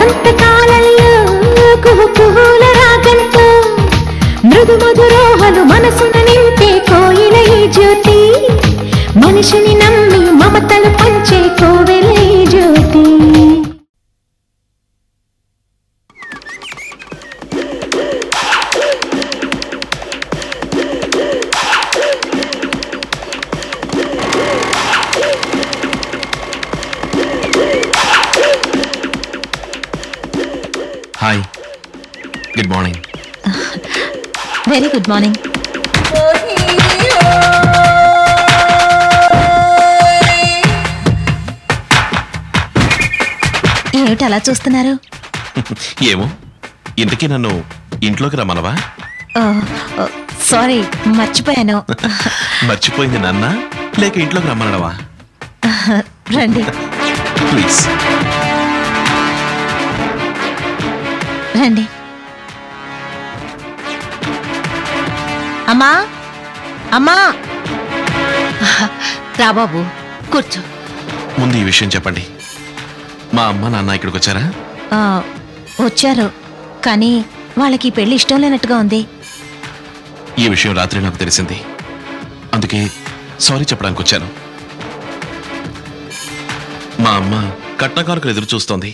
వసంతకాలంలో కుహుకుహుల రాగంతో మృదు మధురోహలు మనసున నింపే కోయిల ఈ జ్యోతి మనిషిని నమ్మి మమతలు పంచే కోవెల ఈ జ్యోతి. Hi, good morning. Very good morning. ఏమిటి అలా చూస్తున్నారు? ఏమో, ఇంతకీ నన్ను ఇంట్లోకి రమ్మనవా? సారీ, మర్చిపోయాను. మర్చిపోయింది నాన్న లేక ఇంట్లోకి రమ్మనవా? రండి ప్లీజ్ రండి. అమ్మా అమ్మా, రాబాబు కూర్చో. ముందు ఈ విషయం చెప్పండి, మా అమ్మ నాన్న ఇక్కడికి వచ్చారా? వచ్చారు, కానీ వాళ్ళకి పెళ్లి ఇష్టం లేనట్టుగా ఉంది. ఈ విషయం రాత్రి నాకు తెలిసింది, అందుకే సారీ చెప్పడానికి వచ్చాను. మా అమ్మ కట్నకారుకు ఎదురు చూస్తోంది.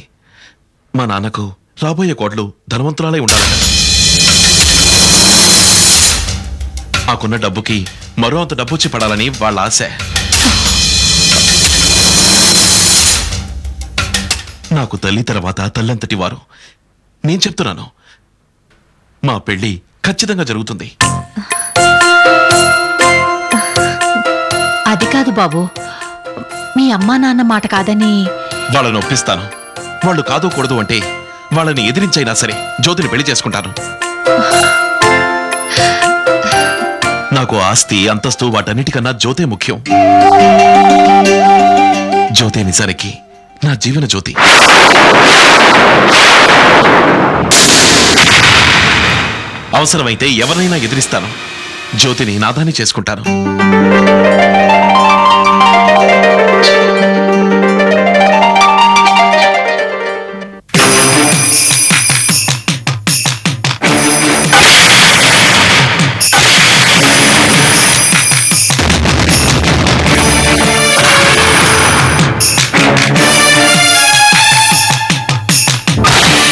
మా నాన్నకు రాబోయే కోట్లు ధనవంతురాలై ఉండాలట. ఆకున్న డబ్బుకి మరో అంత డబ్బు వచ్చి పడాలని వాళ్ళ ఆశ. నాకు తల్లి తర్వాత తల్లంతటి వారు. నేను చెప్తున్నాను, మా పెళ్లి ఖచ్చితంగా జరుగుతుంది. అది కాదు బాబు, మీ అమ్మా నాన్న మాట కాదని. వాళ్ళని ఒప్పిస్తాను. వాళ్ళు కాదు కూడదు అంటే వాళ్ళని ఎదిరించైనా సరే జ్యోతిని పెళ్లి చేసుకుంటాను. నాకు ఆస్తి అంతస్తు వాటన్నిటికన్నా జ్యోతే ముఖ్యం. జ్యోతి నిజానికి నా జీవన జ్యోతి. అవసరమైతే ఎవరైనా ఎదిరిస్తాను. జ్యోతిని నాదాన్ని చేసుకుంటాను.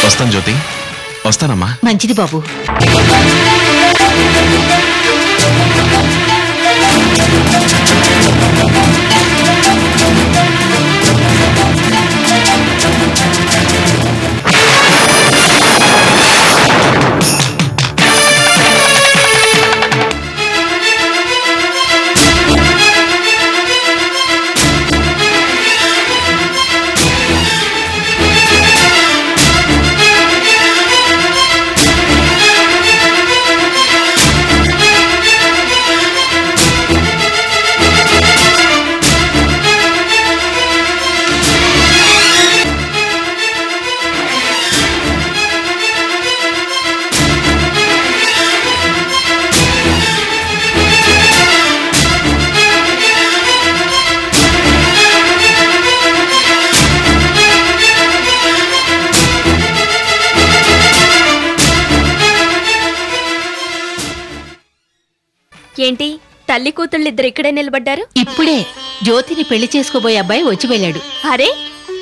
వస్తాను జ్యోతి, వస్తానమ్మా. మంచిది బాబు. ఏంటి తల్లి కూతుళ్ళిద్దరు ఇక్కడే నిలబడ్డారు? ఇప్పుడే జ్యోతిని పెళ్లి చేసుకోబోయే అబ్బాయి వచ్చి వెళ్ళాడు. అరే,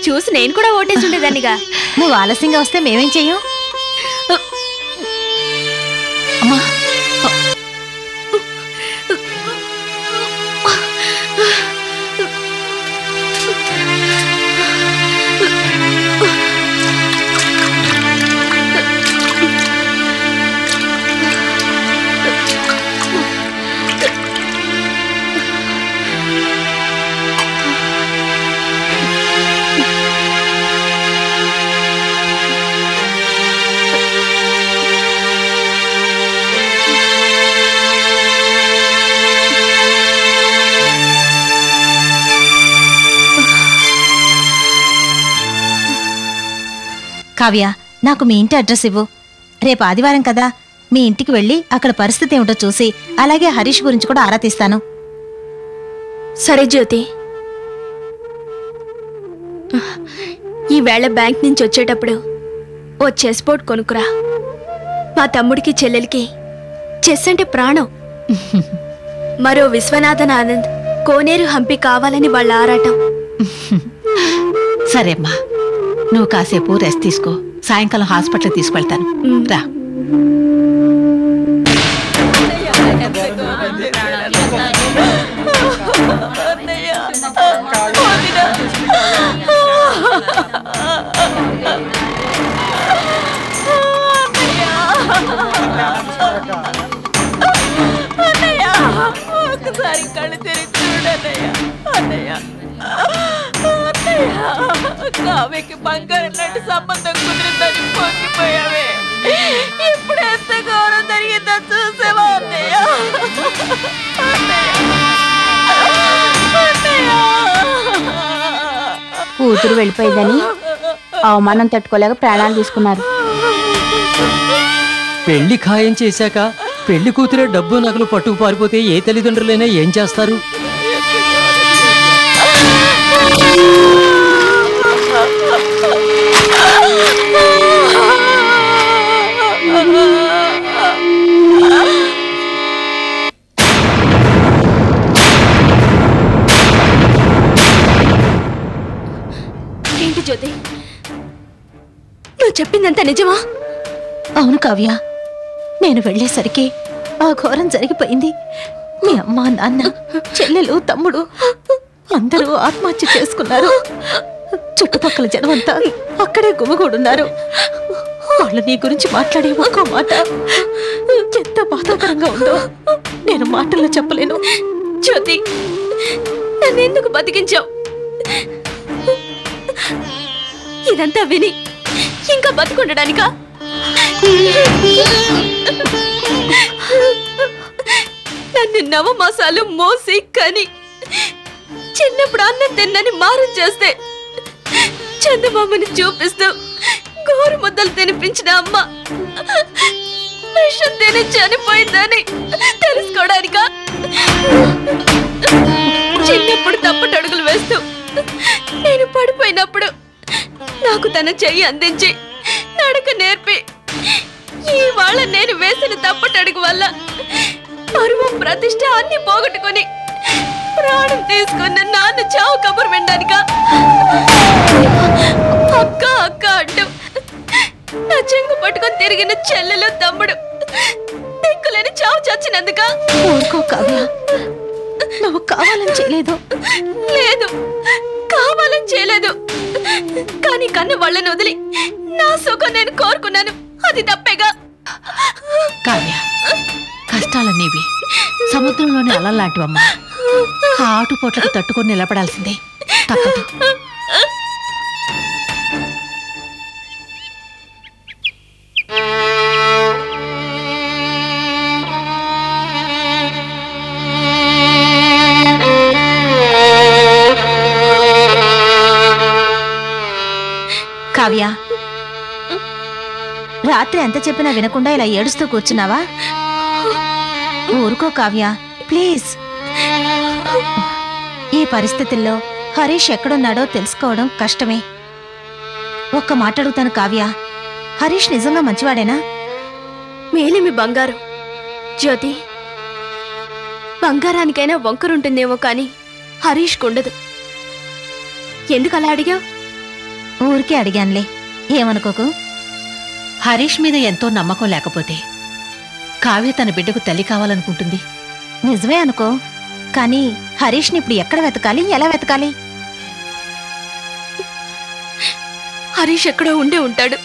చూసి నేను కూడా ఓటేసి ఉండేదాన్నిగా. నువ్వు ఆలస్యంగా వస్తే మేమేం చెయ్యం? అమ్మా, కావ్య, నాకు మీ ఇంటి అడ్రస్ ఇవ్వు. రేపు ఆదివారం కదా, మీ ఇంటికి వెళ్ళి అక్కడ పరిస్థితి ఏమిటో చూసి అలాగే హరీష్ గురించి కూడా ఆరా తీస్తాను. సరే జ్యోతి, ఈవేళ బ్యాంక్ నుంచి వచ్చేటప్పుడు ఓ చెస్ బోర్డ్ కొనుక్కురా. మా తమ్ముడికి చెల్లెలికి చెస్ అంటే ప్రాణం. మరో విశ్వనాథన్ ఆనంద్ కోనేరు హంపి కావాలని వాళ్ళ ఆరాటం. సరే అమ్మా, నువ్వు కాసేపు రెస్ట్ తీసుకో. సాయంకాలం హాస్పిటల్కి తీసుకెళ్తాను. రా. ఒకసారి కళ్ళు తెరిచి చూడన్నయ్య. అన్నయ్య, కావ్యకి బంగారం లాంటి సంబంధం కుదిరిందని పొంగిపోయావే. ఇప్పుడు ఎంత గౌరవం జరిగిందో చూసేవా అన్నయ్య? కూతురు వెళ్ళిపోయిందని అవమానం తట్టుకోలేక ప్రాణాలు తీసుకున్నారు. పెళ్లి ఖాయం చేశాక పెళ్లి కూతురే డబ్బు నగలు పట్టుకు పారిపోతే ఏ తల్లిదండ్రులైనా ఏం చేస్తారు? ఏంటి జ్యోతి, నువ్వు చెప్పిందంతా నిజమా? అవును కావ్య, నేను వెళ్ళేసరికి ఆ ఘోరం జరిగిపోయింది. మీ అమ్మ, నాన్న, చెల్లెలు, తమ్ముడు అందరూ ఆత్మహత్య చేసుకున్నారు. చుట్టుపక్కల జనమంతా అక్కడే గుమిగూడున్నారు. వాళ్ళు నీ గురించి మాట్లాడే ఒక్క మాట ఎంత బాధాకరంగా ఉందో నేను మాటల్లో చెప్పలేను. జ్యోతి, నన్నెందుకు బతికించావు? ఇదంతా విని ఇంకా బతికుండడానికా? నన్ను నవమాసాలు మోసి కని చిన్నప్పుడు అన్నం తిన్నని మారం చేస్తే చందమామని చూపిస్తూ గోరు ముద్దలు తినిపించిన అమ్మ విషం తిని చనిపోయిందని తెలుసుకోవడానికా? చిన్నప్పుడు తప్పటడుగులు వేస్తూ నేను పడిపోయినప్పుడు నాకు తన చెయ్యి అందించి నడక నేర్పి ఇవాళ నేను వేసిన తప్పటడుగు వల్ల పరువు, ప్రతిష్ట అన్ని పోగొట్టుకుని ప్రాణం తీసుకున్న నాన్న చావు కబురు వినడానికా? అక్క అక్క అంటూ నా చెంగు పట్టుకొని తిరిగిన చెల్లెలు, తమ్ముడు దిక్కులేని చావు చచ్చినందుక? ఊరుకో కావ్య, నువ్వు కావాలని చేయలేదు. లేదు, కావాలని చేయలేదు. కానీ కన్ను వాళ్ళని వదిలి నా సుఖం నేను కోరుకున్నాను. అది తప్పేగా? కావ్య, కష్టాలన్నీవి సముద్రంలోని అలలాంటివమ్మా. ఆ ఆటుపోట్లకు తట్టుకొని నిలబడాల్సిందే, తప్పదు. కావ్య, రాత్రి ఎంత చెప్పినా వినకుండా ఇలా ఏడుస్తూ కూర్చున్నావా? ఊరుకో కావ్య, ప్లీజ్. ఈ పరిస్థితుల్లో హరీష్ ఎక్కడున్నాడో తెలుసుకోవడం కష్టమే. ఒక్క మాట అడుగుతాను కావ్య, హరీష్ నిజంగా మంచివాడేనా? మేలిమి బంగారం జ్యోతి. బంగారానికైనా వంకరుంటుందేమో కానీ హరీష్ కుండదు. ఎందుకు అలా అడిగావు? ఊరికే అడిగానులే, ఏమనుకోకు. హరీష్ మీద ఎంతో నమ్మకం లేకపోతే కావ్య తన బిడ్డకు తల్లి కావాలనుకుంటుంది. నిజమే అనుకో, కానీ హరీష్ని ఇప్పుడు ఎక్కడ వెతకాలి, ఎలా వెతకాలి? హరీష్ ఎక్కడో ఉండే ఉంటాడు.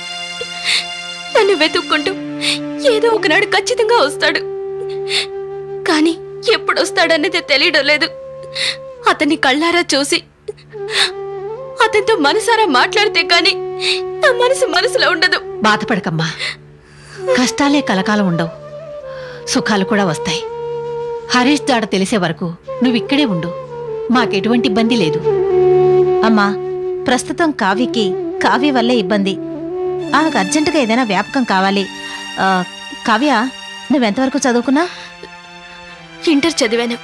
నన్ను వెతుక్కుంటూ ఏదో ఒకనాడు ఖచ్చితంగా వస్తాడు. కానీ ఎప్పుడు వస్తాడన్నది తెలియడం లేదు. అతన్ని కళ్ళారా చూసి అతనితో మనసారా మాట్లాడితే కానీ నా మనసులో ఉండదు. బాధపడకమ్మా, కష్టాలే కలకాలం ఉండవు, సుఖాలు కూడా వస్తాయి. హరీష్ జాడ తెలిసే వరకు నువ్విక్కడే ఉండు, మాకెటువంటి ఇబ్బంది లేదు. అమ్మా, ప్రస్తుతం కావ్య వల్లే ఇబ్బంది. ఆమెకు అర్జెంటుగా ఏదైనా వ్యాపకం కావాలి. కావ్య, నువ్వెంతవరకు చదువుకున్నా? ఇంటర్ చదివాను.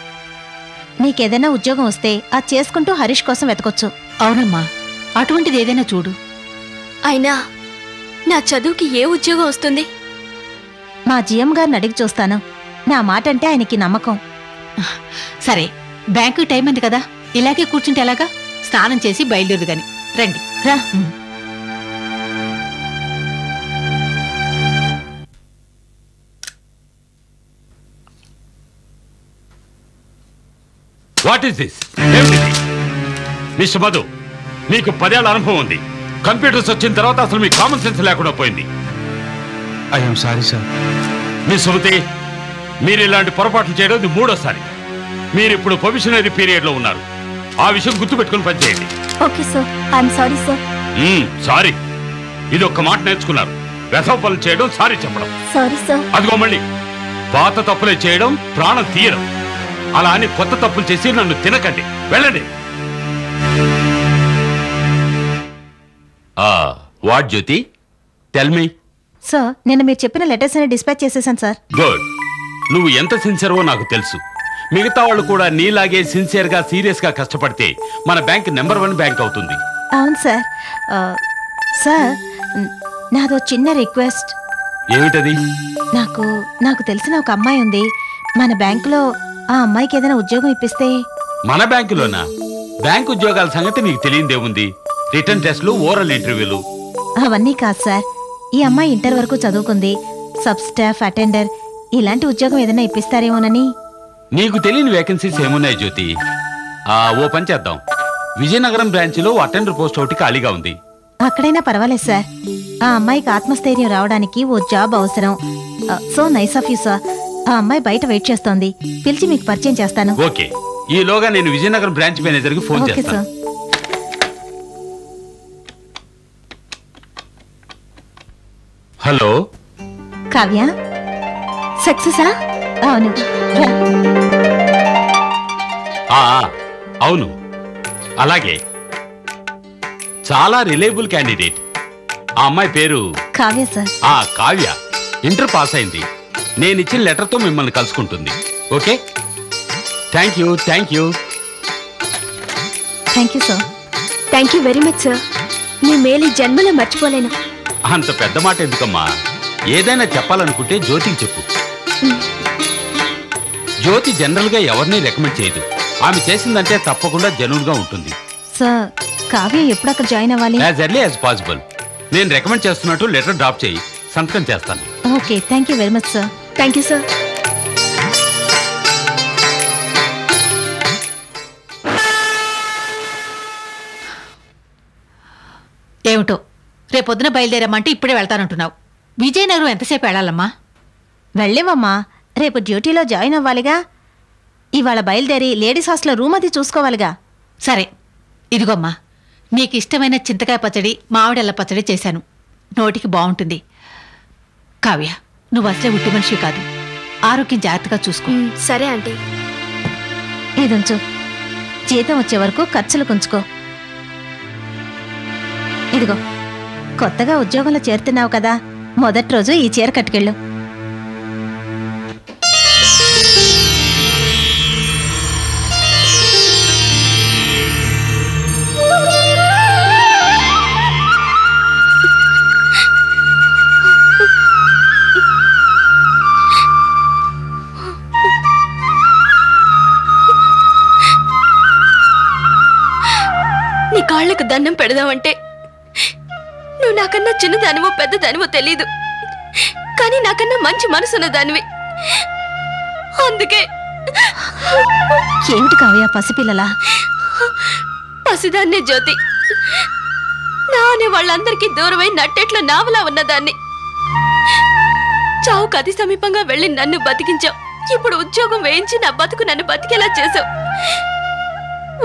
నీకేదైనా ఉద్యోగం వస్తే అది చేసుకుంటూ హరీష్ కోసం వెతకొచ్చు. అవునమ్మా, అటువంటిది ఏదైనా చూడు. అయినా నా చదువుకి ఏ ఉద్యోగం వస్తుంది? మా జిఎం గారిని అడిగి చూస్తాను. నా మాట అంటే ఆయనకి నమ్మకం. సరే, బ్యాంకు టైం ఉంది కదా, ఇలాగే కూర్చుంటే ఎలాగా? స్నానం చేసి బయలుదేరు గాని. రండి. రా. What is this? ఏమిటిది? మిస్టర్ మధు, మీకు 10 ఏళ్ల అనుభవం ఉంది. కంప్యూటర్స్ వచ్చిన తర్వాత అసలు మీ కామన్ సెన్స్ లేకుండా పోయింది. I'm sorry sir. మీ సుమతి, మీరు ఇలాంటి పొరపాట్లు చేయడం ఇది 3వసారి. మీరు ఇప్పుడు ప్రొబేషనరీ పీరియడ్ లో ఉన్నారు. ఆ విషయం గుర్తుపెట్టుకుని పనిచేయండి. Okay sir, I'm sorry sir. Sorry, ఇది ఒక్క మాట నేర్చుకున్నారు. వెధవ పనులు చేయడం, సారీ చెప్పడం. Sorry sir. అదిగో మళ్ళీ పాత తప్పులే చేయడం, ప్రాణం తీయడం. అలా అని కొత్త తప్పులు చేసి నన్ను తినకండి. వెళ్ళండి. What Jyoti, tell me. Sir, నిన్న మీరు చెప్పిన లెటర్స్ అన్ని డిస్పాచ్ చేసేసాను సార్. గుడ్. నువ్వు ఎంత సిన్సియర్వో నాకు తెలుసు. మిగతా వాళ్ళు కూడా నీలాగే సిన్సియర్ గా సీరియస్ గా కష్టపడితే మన బ్యాంక్ నెంబర్ 1 బ్యాంక్ అవుతుంది. అవును సార్. సార్, నాదో చిన్న రిక్వెస్ట్. ఏమిటది? నాకు తెలిసిన ఒక అమ్మాయి ఉంది. మన బ్యాంకులో ఆ అమ్మాయికి ఏదైనా ఉద్యోగం ఇప్పిస్తే. మన బ్యాంకులోనా? బ్యాంక్ ఉద్యోగాల సంగతి నీకు తెలియదేముంది? రిటర్న్ టెస్ట్లు, ఓరల్ ఇంటర్వ్యూలు. అవన్నీ కాదు సార్. ఈ అమ్మాయి ఇంటర్ వరకు చదువుకుంది. సబ్ స్టాఫ్, అటెండర్ ఇలాంటి ఉద్యోగం ఏదైనా ఇప్పిస్తారేమోనని. నీకు తెలియని వేకెన్సీస్ ఏమున్నాయి జ్యోతి? ఓ పని చేద్దాం. విజయనగరం బ్రాంచ్ లో అటెండర్ పోస్ట్ ఒకటి ఖాళీగా ఉంది. అక్కడైనా పర్వాలేదు సార్. ఆ అమ్మాయికి ఆత్మస్థైర్యం రావడానికి ఓ జాబ్ అవసరం. So nice of you sir. ఆ అమ్మాయి బయట వెయిట్ చేస్తోంది. పిలిచి మీకు పరిచయం చేస్తాను. ఓకే. ఈలోగా నేను విజయనగరం బ్రాంచ్ మేనేజర్ కి ఫోన్ ఓకే చేస్తాను. సార్. హలో కావ్య, సక్సెసా? అవును. రా. అవును, అలాగే. చాలా రిలయబుల్ క్యాండిడేట్. ఆ అమ్మాయి పేరు Kavya sir. Kavya inter pass అయింది. నేను ఇచ్చిన లెటర్తో మిమ్మల్ని కలుసుకుంటుంది. Okay, thank you. Thank you sir. Thank you very much sir. మీ మేలు జన్మలో మర్చిపోలేను. అంత పెద్ద మాట ఎందుకమ్మా? ఏదైనా చెప్పాలనుకుంటే జ్యోతికి చెప్పు. జ్యోతి జనరల్ గా ఎవరిని రికమెండ్ చేయదు. ఆమె చేసిందంటే తప్పకుండా జెన్యూన్ గా ఉంటుంది. సార్, కావ్య ఎప్పుడు అక్కడ జాయిన్ అవ్వాలి? As early as possible. నేను రికమెండ్ చేస్తున్నట్టు లెటర్ డ్రాప్ చేయి, సంతకం చేస్తాను. Okay, thank you very much sir. Thank you sir. ఏమిటో రేపొద్దున బయలుదేరమ్మంటే ఇప్పుడే వెళ్తానంటున్నావు. విజయనగరం ఎంతసేపు వెళ్ళాలమ్మా? వెళ్ళేవమ్మా, రేపు డ్యూటీలో జాయిన్ అవ్వాలిగా. ఇవాళ బయలుదేరి లేడీస్ హాస్టల్లో రూమ్ అది చూసుకోవాలిగా. సరే, ఇదిగోమ్మా, నీకు ఇష్టమైన చింతకాయ పచ్చడి, మామిడల్ల పచ్చడి చేశాను. నోటికి బాగుంటుంది. కావ్య, నువ్వు అసలే ఉట్టి మనిషి కాదు. ఆరోగ్యం జాగ్రత్తగా చూసుకో. సరే ఆంటీ. ఇదుంచు. జీతం వచ్చే వరకు ఖర్చులు కుంచుకో. ఇదిగో, కొత్తగా ఉద్యోగంలో చేరుతున్నావు కదా, మొదటి రోజు ఈ చీర కట్టుకెళ్ళు. నీ కాళ్ళకు దండం పెడదామంటే నువ్వు నాకన్నా చిన్నదానివో పెద్దదానివో తెలీదు, కానీ నాకన్నా మంచి మనసున్న దానివి. అందుకే. ఏమిటి కావ్య పసిపిల్లలా? పసిదాన్నే జ్యోతి. నా అనే వాళ్ళందరికీ దూరమై నట్టెట్ల నావలా ఉన్నదాన్ని. చావుకు అతి సమీపంగా వెళ్ళి నన్ను బతికించావు. ఇప్పుడు ఉద్యోగం వేయించి నా బతుకు నన్ను బతికేలా చేసావు.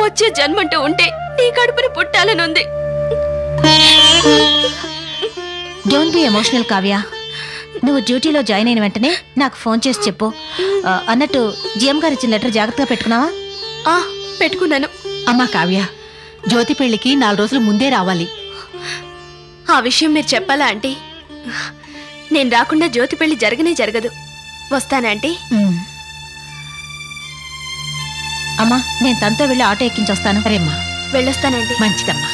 వచ్చే జన్మంటూ ఉంటే నీ కడుపుని పుట్టాలనుంది. Don't be emotional Kavya. నువ్వు డ్యూటీలో జాయిన్ అయిన వెంటనే నాకు ఫోన్ చేసి చెప్పు. అన్నట్టు జిఎం గారు ఇచ్చిన లెటర్ జాగ్రత్తగా పెట్టుకున్నావా? పెట్టుకున్నాను. అమ్మా కావ్య, జ్యోతి పెళ్లికి 4 రోజులు ముందే రావాలి. ఆ విషయం మీరు చెప్పాలా ఆంటీ? నేను రాకుండా జ్యోతి పెళ్లి జరగనే జరగదు. వస్తానంటీ. అమ్మా, నేను తనతో వెళ్ళి ఆటో ఎక్కించొస్తాను. సరేమ్మా, వెళ్ళొస్తానండి. మంచిదమ్మా,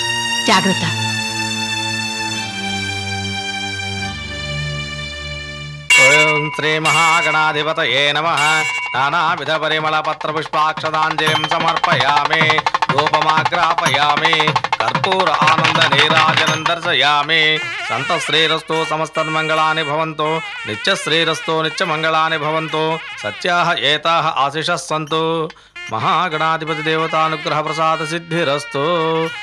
జాగ్రత్త. శ్రీ మహాగణాధిపతయే నమః. నానావిధ పరిమళ పత్ర పుష్పాక్షదాంజలిం సమర్పయామి. ధూపమాగ్రాపయామి. కర్పూర ఆనంద నీరాజనం దర్శయామి. సంత శ్రీరస్తు సమస్తన్మంగళాని భవంతు. నిత్య శ్రీరస్తు నిత్యమంగళాని భవంతు. సత్యాః ఏతాః ఆశిషః సంతు. మహాగణాధిపతి దేవతానుగ్రహ ప్రసాద సిద్ధిరస్తు.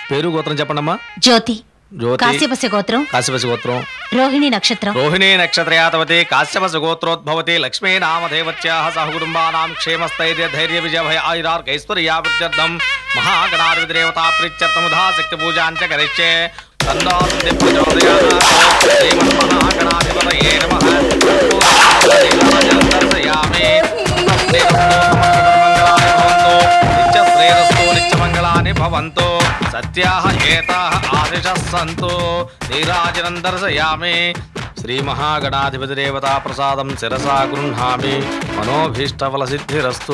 పేరు గోత్రం చెప్పండమ్మా. జ్యోతి. జ్యోతి. కాశ్యపస్య గోత్రం. కాశ్యపస్య గోత్రం. రోహిణి నక్షత్రం. రోహిణీ నక్షత్రయాతవతి కాశ్యపస్య గోత్రోద్భవతి. లక్ష్మీ నామదేవత్యాః సహ కుటుంబానాం క్షేమస్థైర్య ధైర్య విజయ భయ ఆయురార్కైశ్వర్యాభివృద్ధ్యర్థం మహాగణాధిపతి దేవతా ప్రీత్యర్థముధా శక్తి పూజాంచ కరిష్యే. తందాసుంది ప్రచోదయాత్. శ్రీమన్మహాగణాధిపతయే నమః. దర్శయామి. నిత్యశ్రేయస్తు నిత్యమంగళాని భవంతు. సత్యాః ఏతాః ఆశిషః సంతు. నీరాజనం దర్శయామి. శ్రీ మహాగణాధిపతి దేవతా ప్రసాదం శిరసా గృహ్ణామి. మనోభీష్టఫల సిద్ధిరస్తు.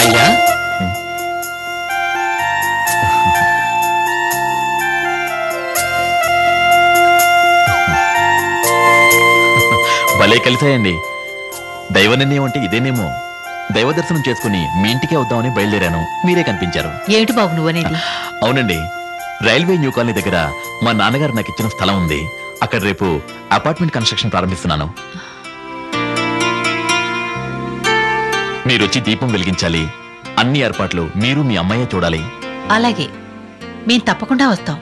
అయ్యా భలే కలిసాయండి. దైవ నిర్ణయం అంటే ఇదేనేమో. దైవ దర్శనం చేసుకుని మీ ఇంటికే వద్దామని బయలుదేరాను. మీరే కనిపించారు. ఏమిటి బాబు నువ్వనేది? అవునండి, రైల్వే న్యూ కాలనీ దగ్గర మా నాన్నగారు నాకు ఇచ్చిన స్థలం ఉంది. అక్కడ రేపు అపార్ట్మెంట్ కన్స్ట్రక్షన్ ప్రారంభిస్తున్నాను. మీరొచ్చి దీపం వెలిగించాలి. అన్ని ఏర్పాట్లు మీరు మీ అమ్మాయే చూడాలి. అలాగే, మేం తప్పకుండా వస్తాం.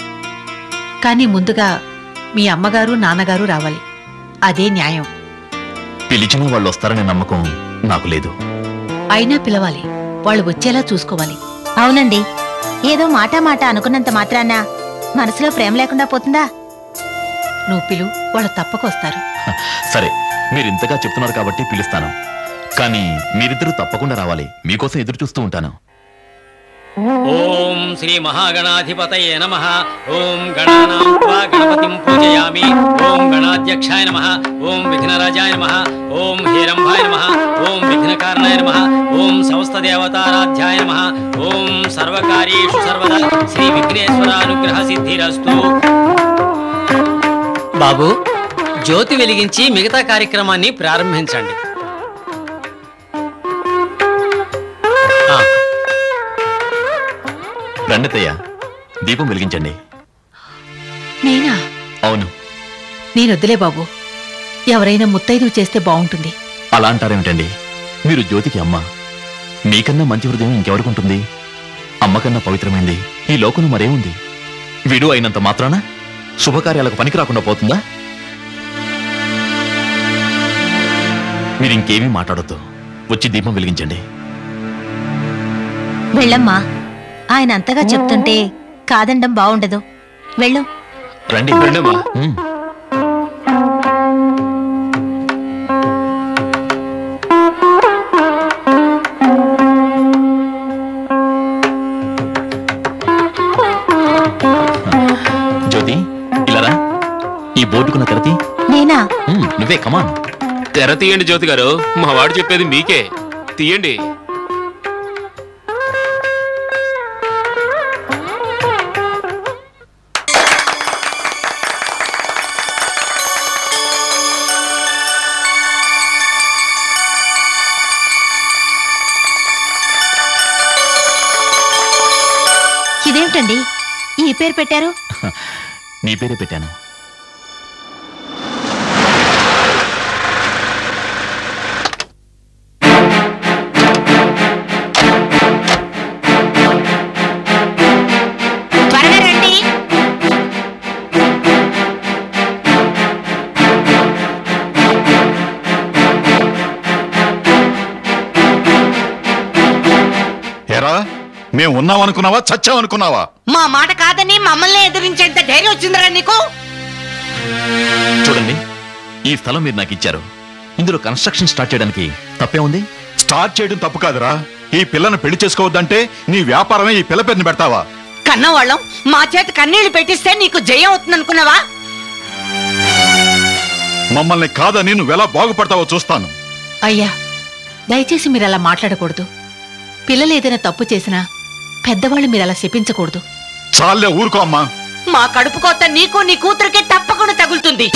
కానీ ముందుగా మీ అమ్మగారు నాన్నగారు రావాలి. అదే న్యాయం. పిలిచిన వాళ్ళు వస్తారనే నమ్మకం నాకు లేదు. అయినా పిలవాలి. వాళ్ళు వచ్చేలా చూసుకోవాలి. అవునండి, ఏదో మాట అనుకున్నంత మాత్రాన మనసులో ప్రేమ లేకుండా పోతుందా? నువ్వు పిలు, వాళ్ళు తప్పకొస్తారు. సరే, మీరు ఇంతగా చెప్తున్నారు కాబట్టి పిలుస్తాను. కానీ మీరిద్దరూ తప్పకుండా రావాలి. మీకోసం ఎదురు చూస్తూ ఉంటాను. ఓం శ్రీ మహాగణాధిపతయే నమః. ఓం గణానాం త్వా గణపతిం పూజయామి. ఓం గణాధ్యక్షాయ నమః. ఓం విఘ్నరాజాయ నమః. ఓం హేరంభాయ నమః. ఓం విఘ్నకారణాయ నమః. ఓం సమస్తదేవతారాధ్యాయ నమః. ఓం సర్వకార్యేషు సర్వదా శ్రీ విఘ్నేశ్వరానుగ్రహ సిద్ధిరస్తు. బాబు, జ్యోతి వెలిగించి మిగతా కార్యక్రమాన్ని ప్రారంభించండి. రండితయ్య, దీపం వెలిగించండి. నేనా? అవును. నేనొద్దులే బాబు. ఎవరైనా ముత్తైదు చేస్తే బాగుంటుంది. అలా అంటారేమిటండి? మీరు జ్యోతికి అమ్మ. మీకన్నా మంచి హృదయం ఇంకెవరికుంటుంది? అమ్మకన్నా పవిత్రమైంది ఈ లోకంలో మరేముంది? విడు అయినంత మాత్రాన శుభకార్యాలకు పనికి రాకుండా పోతుందా? మీరింకేమీ మాట్లాడొద్దు. వచ్చి దీపం వెలిగించండి. వెళ్ళమ్మా. ఆయన అంతగా చెప్తుంటే కాదండం బాగుండదు. వెళ్ళు. రండి. రండమ్మా. జ్యోతి, ఇలారా. ఈ బోర్డుకున్న తెరతి. నేనా? నువ్వే. కమాన్. తెర తీయండి జ్యోతి గారు. మా వాడు చెప్పేది మీకే. తీయండి. ఇదేమిటండి ఈ పేరు పెట్టారు? నీ పేరే పెట్టాను. త్వరగా రండి. ఏరా, మేము ఉన్నామనుకున్నావా చచ్చామనుకున్నావా? మా మాట కాదని మమ్మల్ని ఎదిరించేంత ధైర్యం వచ్చిందిరా నీకు? చూడండి, ఈ స్థలం మీరు నాకు ఇచ్చారు. ఇందులో కన్స్ట్రక్షన్ స్టార్ట్ చేయడానికి తప్పే ఉంది? స్టార్ట్ చేయడం తప్పు కాదురా. ఈ పిల్లను పెళ్లి చేసుకోవద్దంటే నీ వ్యాపారమే ఈ పిల్ల పేరుని పెడతావా? కన్నవాళ్ళం మా చేత కన్నీళ్లు పెట్టిస్తే నీకు జయం అవుతుంది అనుకున్నావా? మమ్మల్ని కాదని నువ్వెలా బాగుపడతావో చూస్తాను. అయ్యా, దయచేసి మీరు అలా మాట్లాడకూడదు. పిల్లలు ఏదైనా తప్పు చేసినా పెద్దవాళ్ళు మీరు అలా శపించకూడదు. చాలే ఊరుకో అమ్మా. మా కడుపు కోత నీకు నీ కూతురికే తప్పకుండా తగులుతుంది.